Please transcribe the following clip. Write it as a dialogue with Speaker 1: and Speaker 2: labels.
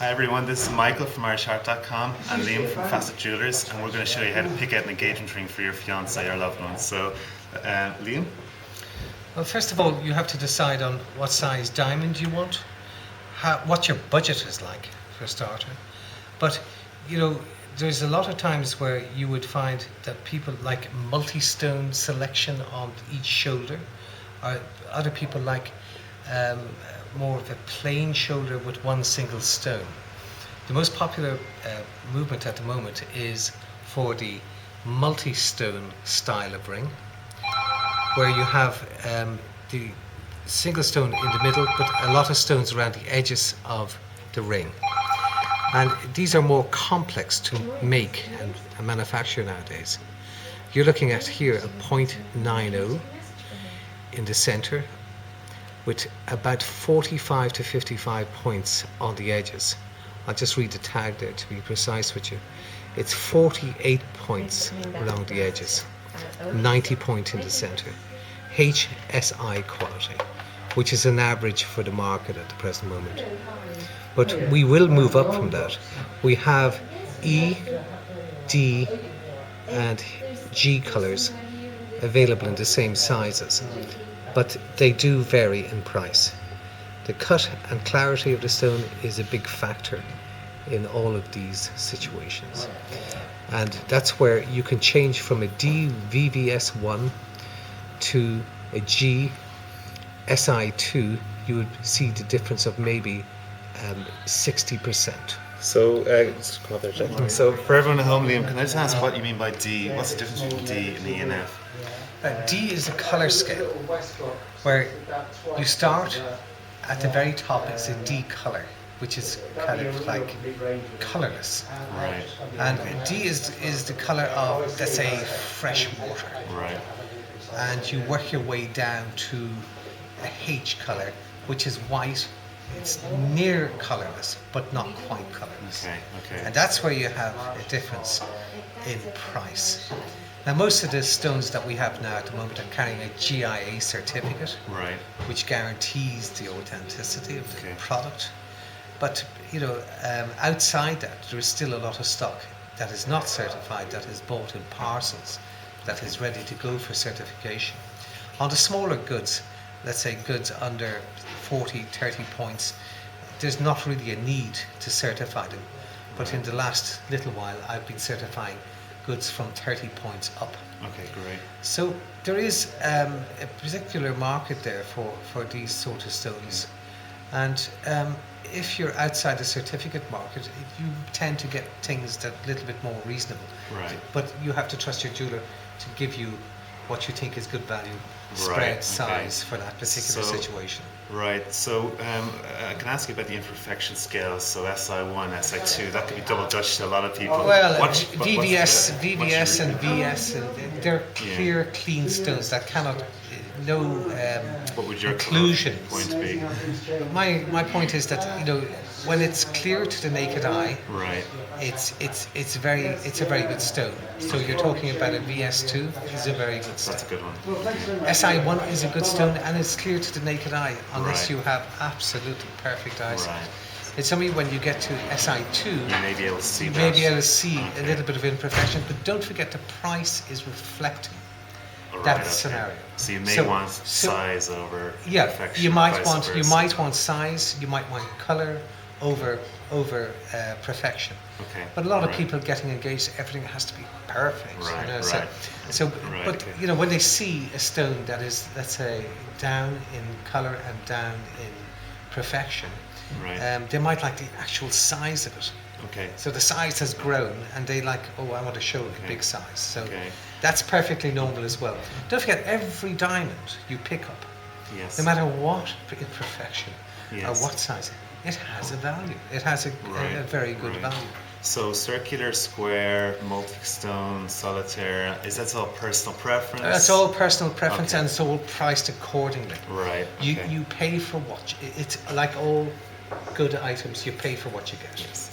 Speaker 1: Hi everyone, this is Michael from IrishArt.com and Liam from Facet Jewellers, and we're going to show you how to pick out an engagement ring for your fiancé or loved one. So, Liam?
Speaker 2: Well, first of all, you have to decide on what size diamond you want, what your budget is like, for a starter. But, you know, there's a lot of times where you would find that people like multi-stone selection on each shoulder, or other people like more of a plain shoulder with one single stone. The most popular movement at the moment is for the multi-stone style of ring, where you have the single stone in the middle but a lot of stones around the edges of the ring. And these are more complex to make and manufacture nowadays. You're looking at here a 0.90 in the center, with about 45 to 55 points on the edges. I'll just read the tag there to be precise with you. It's 48 points along the edges, 90 point in the center. HSI quality, which is an average for the market at the present moment. But we will move up from that. We have E, D and G colors available in the same sizes, but they do vary in price. The cut and clarity of the stone is a big factor in all of these situations, and that's where you can change from a D VVS1 to a G SI2. You would see the difference of maybe 60%.
Speaker 1: So, just come up there, Jack. So, for everyone at home, Liam, can I just ask what you mean by D? What's the difference between D and E and F?
Speaker 2: D is a color scale, where you start at the very top. It's a D color, which is kind of like colorless.
Speaker 1: Right.
Speaker 2: And D is the color of, let's say, fresh water.
Speaker 1: Right.
Speaker 2: And you work your way down to a H color, which is white. It's near colorless, but not quite colorless.
Speaker 1: Okay. Okay.
Speaker 2: And that's where you have a difference in price. Now, most of the stones that we have now at the moment are carrying a GIA certificate,
Speaker 1: Right.
Speaker 2: which guarantees the authenticity of the
Speaker 1: Okay.
Speaker 2: product. But, you know, outside that, there is still a lot of stock that is not certified, that is bought in parcels, that is ready to go for certification. On the smaller goods, let's say goods under 40, 30 points, there's not really a need to certify them. But in the last little while, I've been certifying goods from 30 points up.
Speaker 1: Okay, great.
Speaker 2: So there is a particular market there for these sort of stones. And if you're outside the certificate market, you tend to get things that are a little bit more reasonable.
Speaker 1: Right.
Speaker 2: But you have to trust your jeweler to give you what you think is good value, spread,
Speaker 1: Right,
Speaker 2: size for that particular situation.
Speaker 1: Right, so I can ask you about the imperfection scales. So SI1, SI2, that could be double Dutch to a lot of people.
Speaker 2: Well,
Speaker 1: VVS
Speaker 2: VVS and VS, they're clear, clean stones that cannot, no
Speaker 1: what would your
Speaker 2: occlusions.
Speaker 1: point be?
Speaker 2: My point is that, you know, when it's clear to the naked eye,
Speaker 1: Right.
Speaker 2: it's a very good stone. So you're talking about a VS2 is a very good stone.
Speaker 1: That's a good one.
Speaker 2: SI1 is a good stone, and it's clear to the naked eye unless
Speaker 1: Right.
Speaker 2: you have absolutely perfect eyesight.
Speaker 1: Right.
Speaker 2: It's only when you get to SI2
Speaker 1: You may be able to see
Speaker 2: you
Speaker 1: that.
Speaker 2: may be able to see a
Speaker 1: Okay.
Speaker 2: little bit of imperfection, but don't forget the price is reflecting
Speaker 1: Right,
Speaker 2: that
Speaker 1: okay.
Speaker 2: scenario.
Speaker 1: So you may
Speaker 2: So-
Speaker 1: want
Speaker 2: so-
Speaker 1: size over
Speaker 2: Yeah,
Speaker 1: perfection.
Speaker 2: you might
Speaker 1: vice
Speaker 2: want
Speaker 1: versa.
Speaker 2: size, you might want color over perfection.
Speaker 1: Okay.
Speaker 2: But a lot of
Speaker 1: right.
Speaker 2: people getting engaged, everything has to be perfect.
Speaker 1: Right,
Speaker 2: you know,
Speaker 1: right.
Speaker 2: So,
Speaker 1: Right,
Speaker 2: but
Speaker 1: okay.
Speaker 2: you know, when they see a stone that is, let's say, down in color and down in perfection,
Speaker 1: Right.
Speaker 2: they might like the actual size of it.
Speaker 1: Okay.
Speaker 2: So the size has grown, and they like, oh, I want to show a big size. So
Speaker 1: Okay.
Speaker 2: that's perfectly normal as well. Don't forget, every diamond you pick up,
Speaker 1: Yes.
Speaker 2: no matter what imperfection
Speaker 1: Yes.
Speaker 2: or what size, it has a value. It has a very good
Speaker 1: right.
Speaker 2: value.
Speaker 1: So circular, square, multi-stone, solitaire, is that all personal preference?
Speaker 2: That's all personal preference,
Speaker 1: Okay.
Speaker 2: and it's all priced accordingly.
Speaker 1: Right.
Speaker 2: You
Speaker 1: okay.
Speaker 2: you pay for what it's like all good items. You pay for what you get.
Speaker 1: Yes.